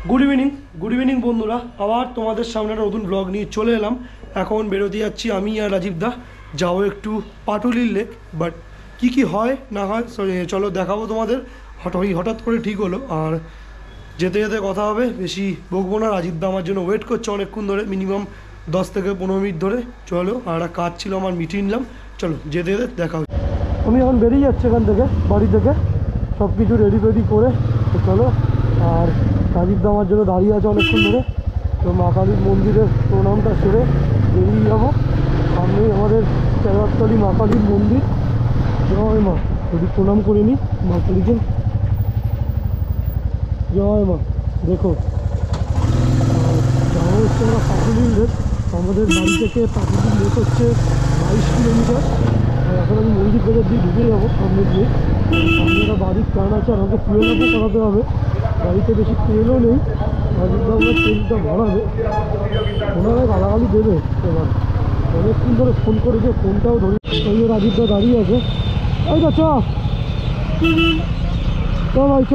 Good evening বন্ধুরা, আবার তোমাদের সামনে একটা নতুন ব্লগ নিয়ে চলে এলাম। এখন বেরোতে যাচ্ছি আমি আর রাজীব দা, যাবো একটু পাটুলির লেক। বাট কি হয় না হয় চলো দেখাবো তোমাদের। হঠাৎ করে ঠিক হলো, আর যেতে যেতে কথা হবে, বেশি বকবো না। রাজীব দা আমার জন্য ওয়েট করছে অনেকক্ষণ ধরে, মিনিমাম 10 থেকে 15 মিনিট ধরে। চলো, আর একটা কাজ ছিল আমার, মিটিয়ে নিলাম। চলো যেতে যেতে দেখা হচ্ছে। আমি এখন বেরিয়ে যাচ্ছি এখান থেকে, বাড়ি থেকে সব কিছু রেডি করে। তো চলো, আর রাজীব দা আমার জন্য দাঁড়িয়ে আছে অনেকক্ষণ ধরে। তো মা কালীর মন্দিরের প্রণামটা সেরে বেরিয়ে যাবো। সামনেই আমাদের চেরাতলি মা কালীর মন্দির। জয় মা, যদি প্রণাম করে নিই মা কালীকে। জয় মা। দেখো, যাওয়া হচ্ছে আমরা পাটুলির লেক। আমাদের বাড়ি থেকে পাটুলির লেক হচ্ছে 22 কিলোমিটার। আর এখন আমি মন্দির বাজার দিয়ে ঢুকে যাবো সামনে দিয়ে। সামনে একটা বাড়ির টান আছে, আর আমাকে ফুয়েল আপও করাতে হবে। গাড়িতে বেশি তেলও নেই, রাজীবদা আমার তেলটা ভরাবে। ওনারা গালাগালি দেবে এবার। অনেকক্ষণ ধরে ফোন করেছে, ফোনটাও ধরে। ওই যে রাজীবদা দাঁড়িয়ে আছে। এই তো চ ভাই চ।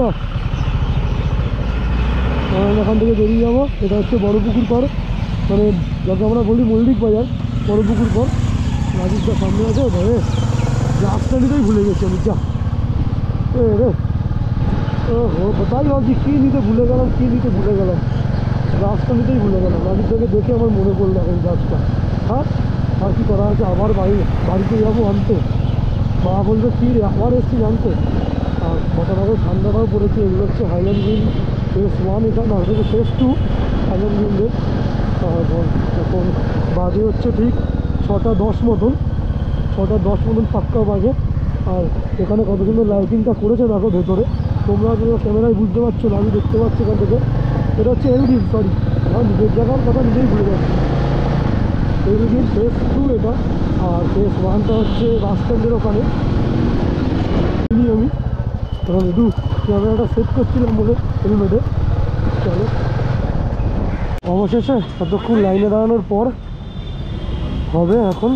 এখান থেকে বেরিয়ে যাবো। এটা হচ্ছে বড় পুকুর পাড়, মানে যাকে আমরা বলি মল্লিক বাজার, বড় পুকুর পাড়। রাজীবদা সামনে আছে ধরে। রাস্তা নিতেই ভুলে গেছি আমি। যা রে, ও তাই ভাবছি কী নিতে ভুলে গেলাম। গাছটা নিতেই ভুলে গেলাম। রাজীবদাকে দেখে আমার মনে পড়লো এখন গাছটা। হ্যাঁ, আর কি করা আছে, আবার বাড়িতে যাবো আনতে। মা বলবে কী রে আবার এসছি জানতে। আর কতটাকে ঠান্ডাটাও পড়েছে। এগুলো হচ্ছে হাইল্যান্ড ভিউ ফেস 1, এটা না, এটা ফেস 2 হাইল্যান্ড ভিউদের। এখন বাজে হচ্ছে ঠিক 6:10 মতন, 6:10 মতন পাক্কা বাজে। আর এখানে কত সুন্দর লাইটিংটা করেছে দেখো ভেতরে। তোমরা ক্যামেরায় বুঝতে পারছো না, আমি দেখতে পাচ্ছি এখান থেকে। এটা হচ্ছে এলডিন, সরি আমার নিজের জায়গার কথা নিজেই ভুলে যাচ্ছি। এলডিন ফেস 2 এটা, আর ফেস 1টা হচ্ছে বাস স্ট্যান্ডের ওখানে। আমি তখন একটু ক্যামেরাটা সেট করছিলাম বলে হেলমেটে। চলো, অবশেষে এতক্ষণ লাইনে দাঁড়ানোর পর হবে এখন।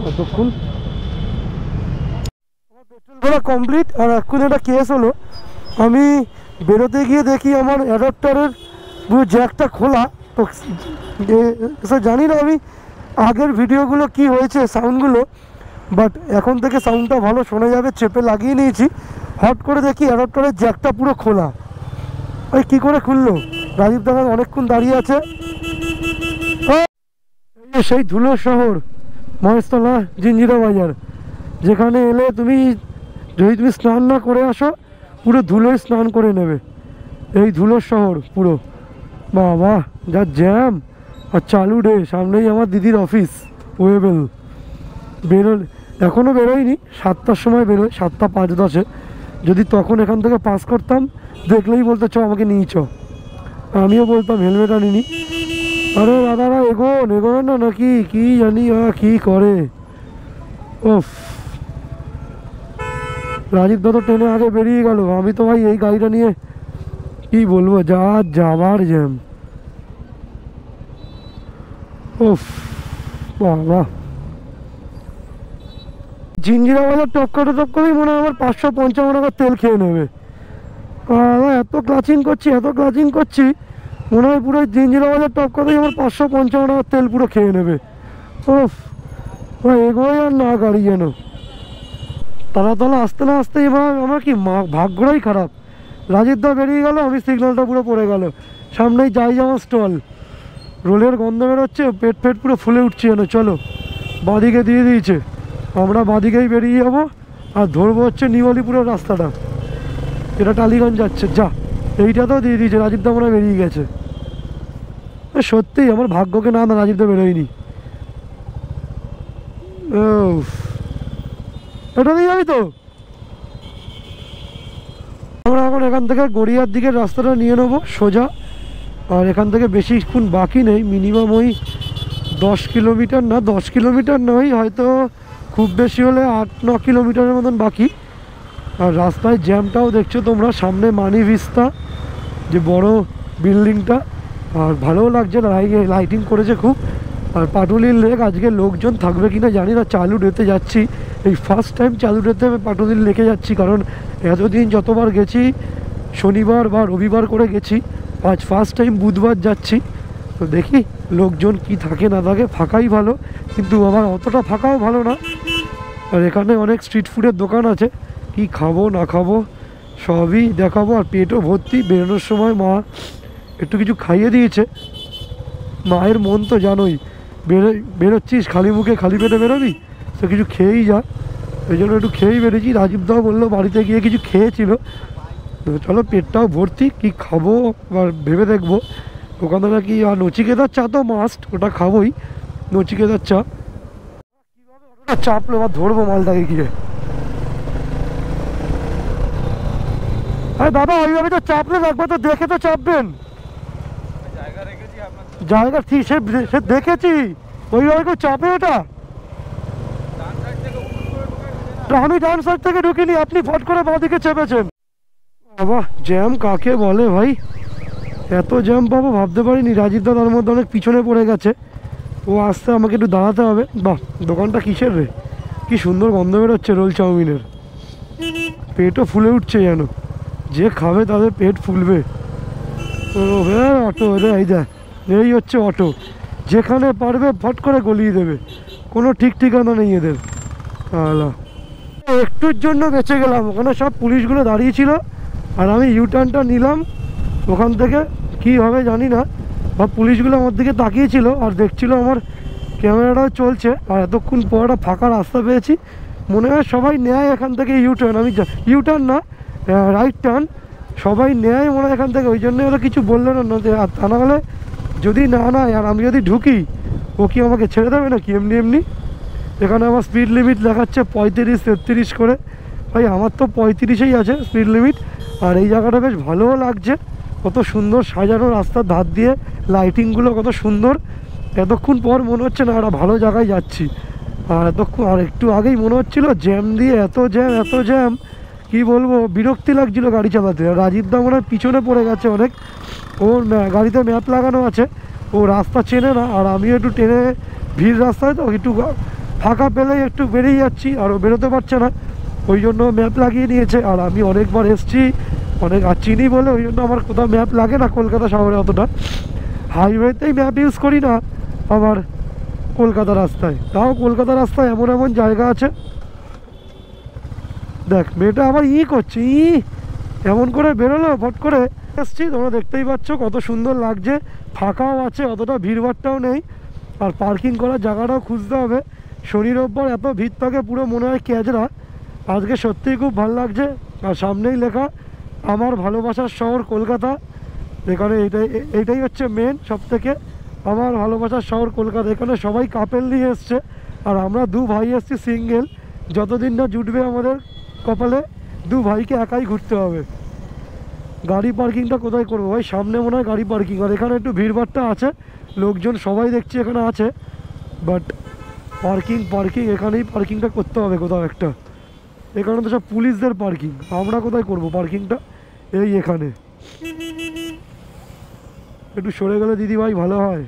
এতক্ষণ পেট্রোল ভরা কমপ্লিট। আর এখন একটা কেস হলো, আমি বেরোতে গিয়ে দেখি আমার অ্যাডাপ্টারের পুরো জ্যাকটা খোলা। তো জানি না আমি আগের ভিডিওগুলো কি হয়েছে সাউন্ডগুলো, বাট এখন থেকে সাউন্ডটা ভালো শোনা যাবে। চেপে লাগিয়ে নিয়েছি, হট করে দেখি অ্যাডাপ্টারের জ্যাকটা পুরো খোলা। ওই কী করে খুললো? রাজীব দা অনেকক্ষণ দাঁড়িয়ে আছে। সেই ধুলো শহর মহেশতলা জিঞ্জিরা বাজার, যেখানে এলে যদি তুমি স্নান না করে আসো, পুরো ধুলোয় স্নান করে নেবে। এই ধুলোর শহর পুরো। বাবা যা জ্যাম, আর চালু ডে। সামনেই আমার দিদির অফিস ওয়েবেল। এখনও বেরোয়নি, 7টার সময় বেরোয়, 7টা 5-10-এ। যদি তখন এখান থেকে পাস করতাম, দেখলেই বলতো চ আমাকে নিয়ে চ। আমিও বলতাম হেলমেট আনিনি। আরে দাদারা এগোন না নাকি, কি জানি কি করে। ওফ, রাজীব দাদা ট্রেনে আগে বেরিয়ে গেল। আমি তো ভাই এই গাড়িটা নিয়ে কি বলবো, যাবার জ্যাম। ওফ বাবা, জিঞ্জিরা বাজার টপ করেই মনে হয় আমার 555 টাকার তেল খেয়ে নেবে। এত ক্লাচিং করছি মনে হয় পুরো জিঞ্জিরা বাজার টপ করেই আমার 555 টাকার তেল পুরো খেয়ে নেবে। ওফ, এগোয় আর না গাড়ি যেন। তালা আসতে না আসতে এবার আমার কি ভাগ্যটাই খারাপ। রাজীব দা বেরিয়ে গেল, আমি সিগন্যালটা পুরো পড়ে গেল। সামনেই যাই আমার স্টল, রোলের গন্ধ বেরোচ্ছে, পেট পুরো ফুলে উঠছে যেন। চলো, বাঁদিকে দিয়ে দিয়েছে, আমরা বাঁদিকেই বেরিয়ে যাবো। আর ধরবো হচ্ছে নিউ-আলিপুরের রাস্তাটা, এটা টালিগঞ্জ যাচ্ছে। যা, এইটাতেও দিয়ে দিয়েছে। রাজীব দা মনে হয় বেরিয়ে গেছে। সত্যিই আমার ভাগ্যকে না রাজীব দা বেরোয়নি। এটা দিয়ে যাবি তো? আমরা এখন এখান থেকে গড়িয়ার দিকের রাস্তাটা নিয়ে নেবো সোজা। আর এখান থেকে বেশিক্ষণ বাকি নেই, মিনিমাম ওই 10 কিলোমিটার নয়, হয়তো খুব বেশি হলে 8-9 কিলোমিটারের মতন বাকি। আর রাস্তায় জ্যামটাও দেখছো তোমরা, সামনে মানি ভিস্তা যে বড় বিল্ডিংটা। আর ভালোও লাগছে, লাইটিং করেছে খুব। আর পাটুলির লেক আজকে লোকজন থাকবে কিনা জানি না। চালু ডেতে যাচ্ছি, এই ফার্স্ট টাইম চালু ডেতে আমি পাটুলির লেকে যাচ্ছি। কারণ এতদিন যতবার গেছি শনিবার বা রবিবার করে গেছি, আজ ফার্স্ট টাইম বুধবার যাচ্ছি, তো দেখি লোকজন কি থাকে না থাকে। ফাঁকাই ভালো, কিন্তু আবার অতটা ফাঁকাও ভালো না। আর এখানে অনেক স্ট্রিট ফুডের দোকান আছে, কি খাবো না খাবো সবই দেখাবো। আর পেটও ভর্তি, বেরোনোর সময় মা একটু কিছু খাইয়ে দিয়েছে। মায়ের মন তো জানোই, বেরোচ্ছিস খালি মুখে খালি পেটে বেরোবি, তো কিছু খেয়েই যা। ওই জন্য একটু খেয়েই বেরোচ্ছি। রাজীবদাও বললো বাড়িতে গিয়ে কিছু খেয়েছিল, তো চলো পেটটাও ভর্তি, কি খাবো আর ভেবে দেখবো। ওখানে নাকি আর নচিকেতার চা তো মাস্ট, ওটা খাবোই, নচিকেতার চা। কীভাবে ওটা চাপলো বা ধরবো মালটাকে গিয়ে। আরে দাদা ওইভাবে তো চাপলে একবার তো দেখে তো চাপবেন। জায়গা ঠিক সে দেখেছি, ওইভাবে কেউ চাপে ওটা। আমি ডান সাইড থেকে ঢুকিনি, আপনি ফট করে বাঁ দিকে চেপেছেন। বাবা জ্যাম কাকে বলে ভাই, এত জ্যাম পাবো ভাবতে পারিনি। রাজীব দা তার মধ্যে অনেক পিছনে পড়ে গেছে, ও আসতে আমাকে একটু দাঁড়াতে হবে। বাহ দোকানটা কিসের রে, কি সুন্দর গন্ধ বেরোচ্ছে রোল চাউমিনের। পেটও ফুলে উঠছে যেন, যে খাবে তাদের পেট ফুলবে। ও হ্যাঁ অটো রে, এই দেখ এই হচ্ছে অটো, যেখানে পারবে ফট করে গলিয়ে দেবে, কোনো ঠিক ঠিকানা নেই এদের। আলা একটুর জন্য বেঁচে গেলাম, ওখানে সব পুলিশগুলো দাঁড়িয়ে ছিল আর আমি ইউটার্নটা নিলাম। ওখান থেকে কি হবে জানি না, বা পুলিশগুলো আমার দিকে তাকিয়েছিল আর দেখছিল আমার ক্যামেরাটাও চলছে। আর এতক্ষণ পর একটা ফাঁকা রাস্তা পেয়েছি, মনে হয় সবাই নেয় এখান থেকে ইউটার্ন। আমি ইউটার্ন না, রাইট টার্ন, সবাই নেয় মনে হয় এখান থেকে। ওই জন্যই ওরা কিছু বললো না, তা না হলে যদি না নেয় আর আমি যদি ঢুকি, ও কি আমাকে ছেড়ে দেবে নাকি এমনি এমনি। এখানে আমার স্পিড লিমিট দেখাচ্ছে 35-33 করে, ভাই আমার তো 35-এই আছে স্পিড লিমিট। আর এই জায়গাটা বেশ ভালোও লাগছে, কত সুন্দর সাজানো রাস্তার ধার দিয়ে, লাইটিংগুলো কত সুন্দর। এতক্ষণ পর মনে হচ্ছে না একটা ভালো জায়গায় যাচ্ছি। আর এতক্ষণ আর একটু আগেই মনে হচ্ছিল জ্যাম দিয়ে, এত জ্যাম কি বলবো, বিরক্তি লাগছিল গাড়ি চালাতে। রাজীব দা মনে হয় পিছনে পড়ে গেছে অনেক, ওর গাড়িতে ম্যাপ লাগানো আছে, ও রাস্তা চেনে না। আর আমিও একটু টেনে ভিড় রাস্তায় তো একটু ফাঁকা পেলেই একটু বেরিয়ে যাচ্ছি, আর ও বেরোতে পারছে না, ওই জন্য ম্যাপ লাগিয়ে নিয়েছে। আর আমি অনেকবার এসছি, অনেক আর চিনি বলে, ওই জন্য আমার কোথাও ম্যাপ লাগে না কলকাতা শহরে অতটা। হাইওয়েতেই ম্যাপ ইউজ করি না আবার কলকাতা রাস্তায়, তাও কলকাতা রাস্তায় এমন এমন জায়গা আছে। দেখ মেয়েটা আবার করছে, এমন করে বেরোলো ফট করে। এসছি তোমরা দেখতেই পাচ্ছ কত সুন্দর লাগছে, ফাঁকাও আছে, অতটা ভিড়ভাড়টাও নেই। আর পার্কিং করার জায়গাটাও খুঁজতে হবে। শনি রোববার এত ভিড় থাকে পুরো মনে হয় ক্যাজরা। আজকে সত্যিই খুব ভালো লাগছে। আর সামনেই লেখা আমার ভালোবাসার শহর কলকাতা, এখানে এইটাই হচ্ছে মেন সব থেকে, আমার ভালোবাসার শহর কলকাতা। এখানে সবাই কাপেল নিয়ে এসছে, আর আমরা দু ভাই এসছি সিঙ্গেল। যতদিন না জুটবে আমাদের কপালে, দু ভাইকে একাই ঘুরতে হবে। গাড়ি পার্কিংটা কোথায় করবো ভাই, সামনে মনে হয় গাড়ি পার্কিং। আর এখানে একটু ভিড়ভাড়টা আছে, লোকজন সবাই দেখছি এখানে আছে, বাট পার্কিং এখানেই পার্কিংটা করতে হবে কোথাও একটা। এখানে তো সব পুলিশদের পার্কিং, আমরা কোথায় করব পার্কিংটা, এই এখানে। একটু সরে গেলে দিদি ভাই ভালো হয়।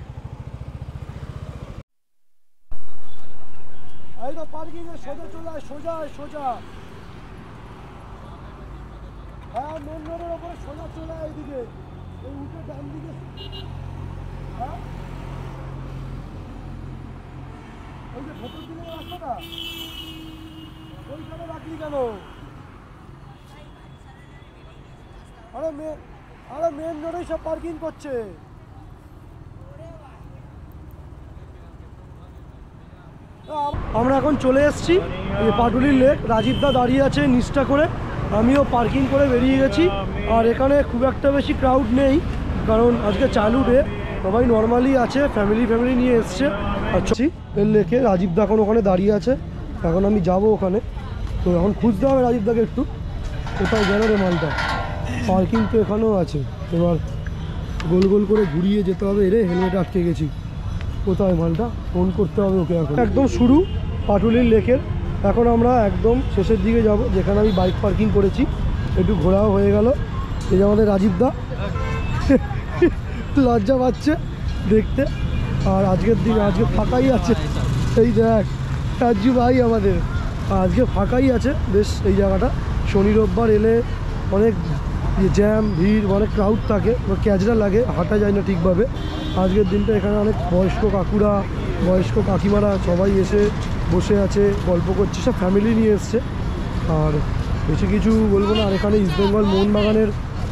পার্কিং এর সোজা চলে আয়, সোজা হ্যাঁ, মেন রোডের ওপরে সোজা চলে আয়, এদিকে এই উঠে ডান দিকে। হ্যাঁ ওই যে ভেতর দিকে রাস্তাটা, ওইখানে রাখলি কেন? আরে মেন রোডেই সব পার্কিং করছে। আমরা এখন চলে এসেছি পাটুলির লেক। রাজীব দা দাঁড়িয়ে আছে নিচটা করে, আমিও পার্কিং করে বেরিয়ে গেছি। আর এখানে খুব একটা বেশি ক্রাউড নেই, কারণ আজকে চালু ডে, সবাই নর্মালি আছে, ফ্যামিলি নিয়ে এসছে। আচ্ছা এর লেকে রাজীব দা এখন ওখানে দাঁড়িয়ে আছে, এখন আমি যাব ওখানে। তো এখন খুঁজতে হবে রাজীব দাকে একটু, কোথায় গেল রে মালটা। পার্কিং তো এখানেও আছে, এবার গোল গোল করে ঘুরিয়ে যেতে হবে। রে হেলমেট আটকে গেছি, কোথায় মালটা, ফোন করতে হবে ওকে। এখন একদম শুরু পাটুলির লেকের, এখন আমরা একদম শেষের দিকে যাব, যেখানে আমি বাইক পার্কিং করেছি। একটু ঘোরাও হয়ে গেল। এই যে আমাদের রাজীব দা, লজ্জা পাচ্ছে দেখতে। আর আজকের দিন আজকে ফাঁকাই আছে, এই দেখ রাজু ভাই আমাদের আজকে ফাঁকাই আছে বেশ। এই জায়গাটা শনি রোববার এলে অনেক জ্যাম ভিড় অনেক ক্রাউড থাকে, ক্যাজরা লাগে, হাঁটা যায় না ঠিকভাবে। আজকের দিনটা এখানে অনেক বয়স্ক কাকুরা, বয়স্ক কাকিমারা সবাই এসে বসে আছে, গল্প করছে, সব ফ্যামিলি নিয়ে এসছে। আর বেশি কিছু বলবো না। আর এখানে ইস্টবেঙ্গল মোহনবাগানের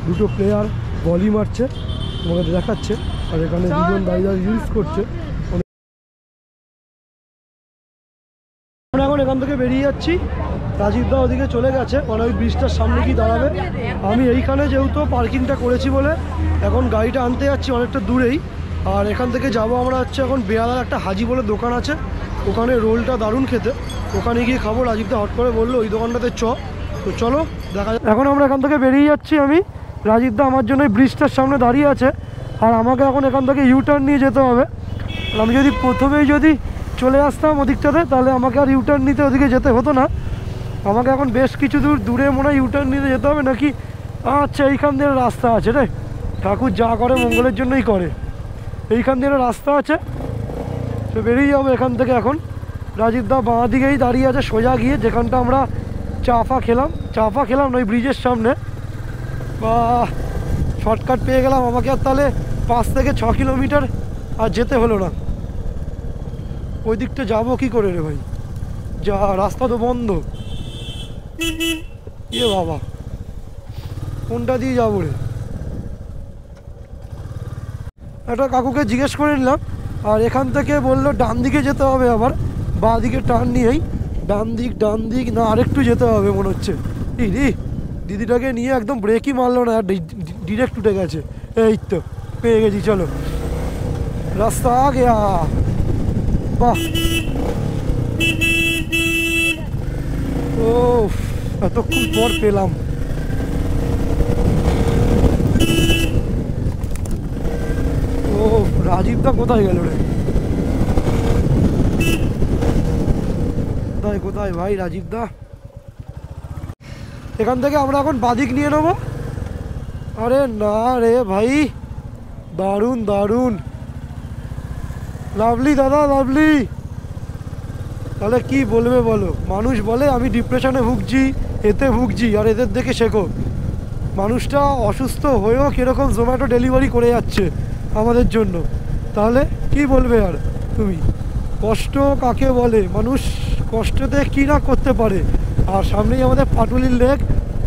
দুটো প্লেয়ার বলই মারছে, তোমাকে দেখাচ্ছে। আর এখানে দুজন দাঁড়িয়ে রিলস করছে। আমরা এখন এখান থেকে বেরিয়ে যাচ্ছি, রাজীবদা ওদিকে চলে গেছে, মানে ওই ব্রিজটার সামনে কি দাঁড়াবে। আমি এইখানে যেহেতু পার্কিংটা করেছি বলে এখন গাড়িটা আনতে যাচ্ছি অনেকটা দূরেই। আর এখান থেকে যাব আমরা হচ্ছে এখন বেয়ালার একটা হাজি বলে দোকান আছে, ওখানে রোলটা দারুণ খেতে, ওখানে গিয়ে খাবো। রাজীবদা হট করে বললো ওই দোকানটাতে তো চলো দেখা যায়। এখন আমরা এখান থেকে বেরিয়ে যাচ্ছি আমি, রাজীবদা আমার জন্য এই ব্রিজটার সামনে দাঁড়িয়ে আছে। আর আমাকে এখন এখান থেকে ইউটার্ন নিয়ে যেতে হবে। আমি যদি প্রথমেই যদি চলে আসতাম ওদিকটাতে, তাহলে আমাকে আর ইউটার্ন নিতে ওদিকে যেতে হতো না। আমাকে এখন বেশ কিছু দূরে মনে হয় ইউটার্ন নিতে যেতে হবে নাকি। আচ্ছা, এইখান দিয়ে রাস্তা আছে রে, ঠাকুর যা করে মঙ্গলের জন্যই করে। এইখান দিয়ে রাস্তা আছে, তো বেরিয়ে যাবো এখান থেকে এখন। রাজীবদা বাঁ দিকেই দাঁড়িয়ে আছে সোজা গিয়ে, যেখানটা আমরা চা খেলাম না ওই ব্রিজের সামনে। বা শর্টকাট পেয়ে গেলাম, আমাকে আর তাহলে 5 থেকে 6 কিলোমিটার আর যেতে হলো না। ওই দিকটা যাবো কি করে রে ভাই, যা রাস্তা তো বন্ধ। এ বাবা, কোনটা দিয়ে যাবো রে? একটা কাকুকে জিজ্ঞেস করে নিলাম, আর এখান থেকে বললো ডান দিকে যেতে হবে, আবার বাঁ দিকে টার্ন নিয়েই ডান দিক না আরেকটু যেতে হবে মনে হচ্ছে। এই রে, দিদিটাকে নিয়ে একদম ব্রেকই মারলো না, ডিরেক্ট উঠে গেছে। এই তো পেয়ে গেছি, চলো রাস্তা আ গেয়া। বাহ, ও এতক্ষণ পর পেলাম। ও রাজীবদা কোথায় গেল রে? কোথায় ভাই রাজীবদা? এখান থেকে আমরা এখন বাদিক নিয়ে নেবো। আরে না রে ভাই, দারুণ লাভলি দাদা, লাভলি। তাহলে কি বলবে বলো? মানুষ বলে আমি ডিপ্রেশনে ভুগছি, এতে ভুগছি, আর এদের দেখে শেখো। মানুষটা অসুস্থ হয়েও কীরকম জোম্যাটো ডেলিভারি করে যাচ্ছে আমাদের জন্য, তাহলে কি বলবে আর তুমি? কষ্ট কাকে বলে? মানুষ কষ্টতে কী না করতে পারে। আর সামনেই আমাদের পাটুলির লেক।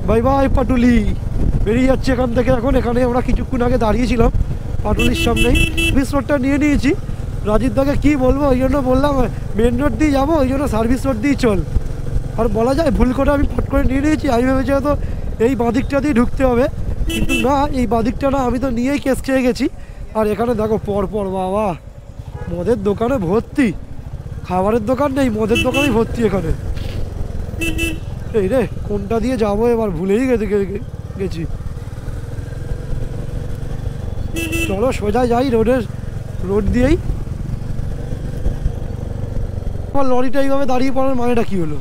বাই বাই পাটুলি, বেরিয়ে যাচ্ছে এখান থেকে এখন। এখানে আমরা কিছুক্ষণ আগে দাঁড়িয়েছিলাম পাটুলির সামনেই, সার্ভিস রোডটা নিয়ে নিয়েছি। রাজীবদাকে কী বলবো, ওই জন্য বললাম মেন রোড দিয়ে যাবো, ওই জন্য সার্ভিস রোড দিয়ে চল। আর বলা যায় ভুল করে আমি ফট করে নিয়ে নিয়েছি। আমি ভেবেছি হয়তো এই বাঁদিকটা দিয়ে ঢুকতে হবে, কিন্তু না, এই বাঁদিকটা না, আমি তো নিয়েই কেস খেয়ে গেছি। আর এখানে দেখো পরপর বাবা মদের দোকানে ভর্তি, খাবারের দোকান নেই, মদের দোকানেই ভর্তি এখানে। এই রে, কোনটা দিয়ে যাবো এবার, ভুলেই গেছি। চলো সোজা যাই রোড দিয়েই। আমার লরিটা এইভাবে দাঁড়িয়ে পড়ার মানেটা কী হলো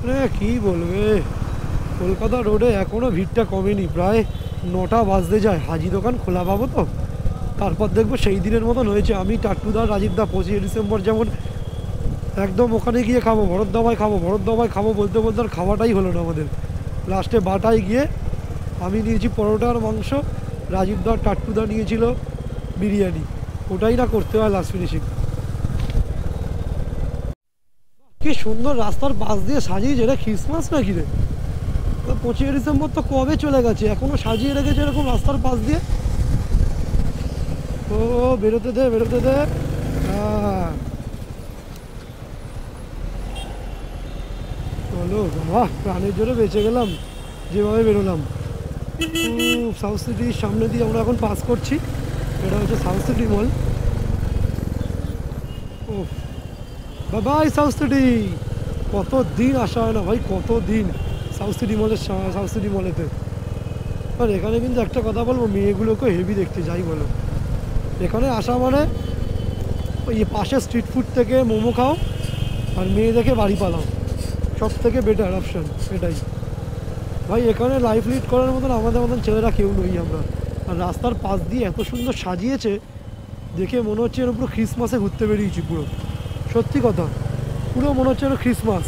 রে? কী বলবে, কলকাতা রোডে এখনও ভিড়টা কমেনি, প্রায় 9টা বাজতে যায়। হাজি দোকান খোলা পাবো তো, তারপর দেখবো সেই দিনের মতন হয়েছে। আমি টাট্টুদা রাজীবদা 25 ডিসেম্বর যেমন একদম ওখানে গিয়ে খাবো, ভরত দাবায় খাবো বলতে বলতে আর খাওয়াটাই হলো না আমাদের। লাস্টে বাটায় গিয়ে আমি নিয়েছি পরোটা আর মাংস, রাজীবদা টাট্টুদা নিয়েছিল বিরিয়ানি। ওটাই না করতে হয় লাস্ট ফিনিশিং। কি সুন্দর রাস্তার পাশ দিয়ে সাজিয়েছে, এটা খ্রিসমাস নাকি রে? 25 ডিসেম্বর তো কবে চলে গেছে, এখনো সাজিয়ে রেখেছে এরকম রাস্তার পাশ দিয়ে। ও বেরোতে দে হ্যাঁ চলো বাবা, প্রাণের জোরে বেঁচে গেলাম যেভাবে বেরোলাম। সাউথ সিটির সামনে দিয়ে আমরা এখন পাস করছি, এটা হচ্ছে সাউথ সিটি মল। ও বাবাই সাউথ সিটি, কতদিন আসা হয় না ভাই, কতদিন সাউথ সিটি মলেতে। আর এখানে কিন্তু একটা কথা বলবো, মেয়েগুলোকে হেভি দেখতে যাই বলো। এখানে আসা মানে ওই পাশে স্ট্রিট ফুড থেকে মোমো খাও আর মেয়ে দেখে বাড়ি পালাও, সব থেকে বেটার অপশান এটাই ভাই। এখানে লাইফ লিড করার মতন আমাদের মতন ছেলেরা কেউ নই আমরা। আর রাস্তার পাশ দিয়ে এত সুন্দর সাজিয়েছে, দেখে মনে হচ্ছে এর পুরো খ্রিসমাসে ঘুরতে বেরিয়েছি পুরো, সত্যি কথা, পুরো মনে হচ্ছে ক্রিসমাস।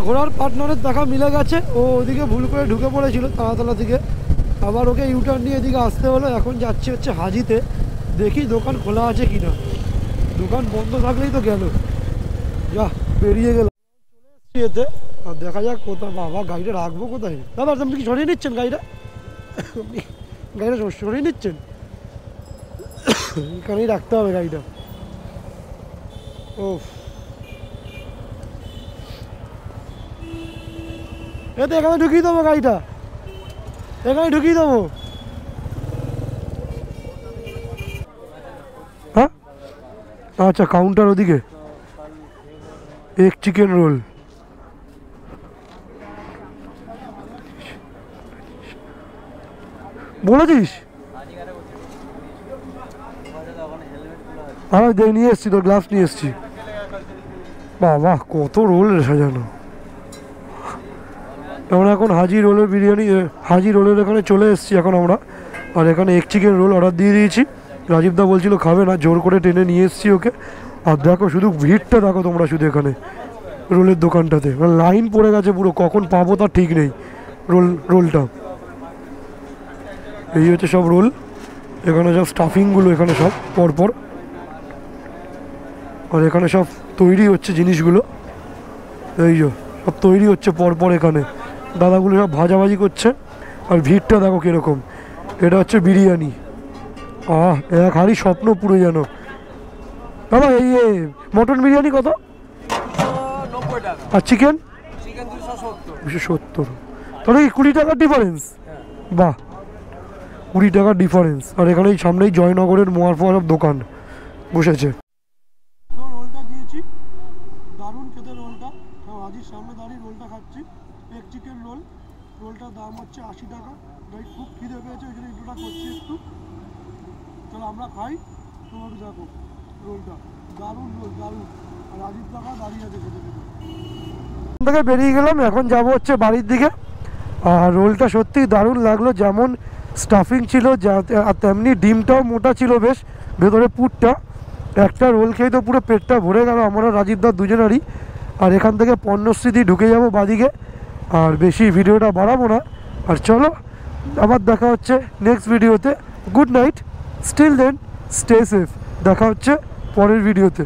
ঘোড়ার পার্টনারের দেখা মিলে গেছে, ও ওদিকে ভুল করে ঢুকে পড়েছিল তারাতলা থেকে, আবার ওকে ইউটার্ন নিয়ে এদিকে আসতে হলো। এখন যাচ্ছি হচ্ছে হাজিতে, দেখি দোকান খোলা আছে কিনা, দোকান বন্ধ থাকলেই তো গেল, যা বেরিয়ে গেল। চলে এসছি এতে, আর দেখা যাক কোথাও, বাবা গাড়িটা রাখবো কোথায়? দাদা আপনি কি সরিয়ে নিচ্ছেন গাড়িটা? গাড়িটা সরিয়ে নিচ্ছেন? এখানেই রাখতে হবে গাড়িটা। ও এতে এখানে ঢুকিয়ে দেবো গাড়িটা, এখানে ঢুকিয়ে দেবো। হ্যাঁ আচ্ছা, কাউন্টার ওদিকে এক চিকেন রোল। বলেছিস? হ্যাঁ নিয়ে এসছি তো, গ্লাস নিয়ে এসছি। বাবা কত রোল সাজানো। আমরা এখন হাজি রোলের বিরিয়ানি, হাজি রোলের এখানে চলে এসেছি এখন আমরা। আর এখানে এক চিকেন রোল অর্ডার দিয়ে দিয়েছি। রাজীবদা বলছিল খাবে না, জোর করে টেনে নিয়ে এসেছি ওকে। আর দেখো শুধু ভিড়টা দেখো তোমরা, শুধু এখানে রোলের দোকানটাতে লাইন পড়ে গেছে পুরো, কখন পাবো তার ঠিক নেই রোলটা। এই হচ্ছে সব রোল, এখানে সব স্টাফিংগুলো এখানে সব পরপর, আর এখানে সব তৈরি হচ্ছে জিনিসগুলো, এই যে সব তৈরি হচ্ছে পরপর। এখানে দাদাগুলো সব ভাজাভাজি করছে, আর ভিড়টা দেখো কীরকম। এটা হচ্ছে বিরিয়ানি, এক হাঁড়ি স্বপ্ন পুরো যেন। দাদা এই মটন বিরিয়ানি কত? 90 টাকা। আর চিকেন? চিকেন 270। 270, তাহলে কি 20 টাকার ডিফারেন্স? বাহ, 20 টাকার ডিফারেন্স। আর এখানে এই সামনেই জয়নগরের মোয়ার ফোয়ার সব দোকান বসেছে। রোলটা দিয়েছি, দারুণ খেতে রোলটা। আজির সামনে দাঁড়িয়ে রোলটা খাচ্ছি, এক চিকেন রোল। রোলটার দাম হচ্ছে 80 টাকা। ভাই খুব খিদে পেয়েছে, ওই জন্য ইন্ট্রোটা করছি একটু। চলো আমরা খাই, তোমার দেখো রোলটা দারুণ, রোল দারুণ। আর আজির টাকা দাঁড়িয়ে আছে খেতে খেতে। থেকে বেরিয়ে গেলাম, এখন যাব হচ্ছে বাড়ির দিকে। আর রোলটা সত্যিই দারুণ লাগলো, যেমন স্টাফিং ছিল আর তেমনি ডিমটাও মোটা ছিল বেশ, ভেতরে পুরটা। একটা রোল খেয়ে তো পুরো পেটটা ভরে গেল আমরা রাজীবদার দুজনেরই। আর এখান থেকে পণ্যশ্রী ঢুকে যাব বাদিকে, আর বেশি ভিডিওটা বাড়াবো না। আর চলো আবার দেখা হচ্ছে নেক্সট ভিডিওতে। Good night, still then stay safe, দেখা হচ্ছে পরের ভিডিওতে।